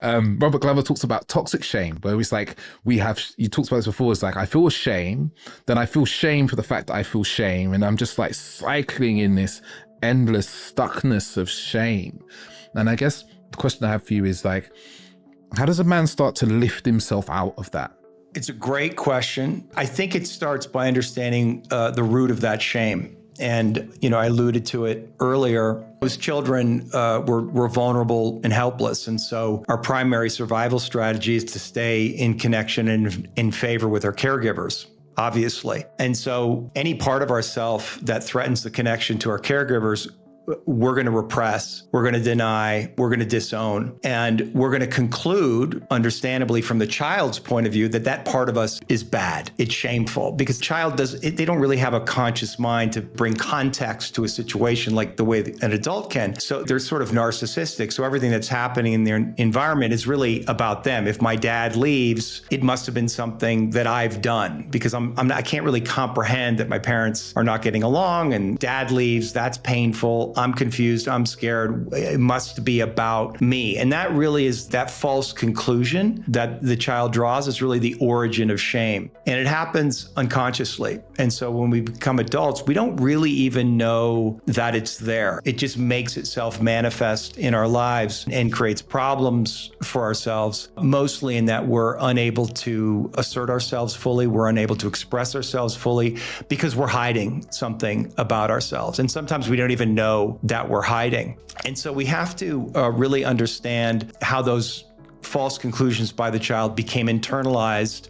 Robert Glover talks about toxic shame, where it's like you talked about this before, it's like I feel shame, then I feel shame for the fact that I feel shame, and I'm just like cycling in this endless stuckness of shame. And I guess the question I have for you is like, how does a man start to lift himself out of that? It's a great question. I think it starts by understanding the root of that shame. And, I alluded to it earlier. As children, we're vulnerable and helpless. And so our primary survival strategy is to stay in connection and in favor with our caregivers, obviously. And so any part of ourself that threatens the connection to our caregivers, we're going to repress, we're going to deny, we're going to disown, and we're going to conclude, understandably from the child's point of view, that that part of us is bad, it's shameful, because they don't really have a conscious mind to bring context to a situation like the way an adult can. So they're sort of narcissistic. So everything that's happening in their environment is really about them. If my dad leaves, it must have been something that I've done, because I can't really comprehend that my parents are not getting along, and dad leaves, that's painful. I'm confused, I'm scared, it must be about me. And that really is that false conclusion that the child draws is really the origin of shame. And it happens unconsciously. And so when we become adults, we don't really even know that it's there. It just makes itself manifest in our lives and creates problems for ourselves, mostly in that we're unable to assert ourselves fully, we're unable to express ourselves fully because we're hiding something about ourselves. And sometimes we don't even know that we're hiding. And so we have to really understand how those false conclusions by the child became internalized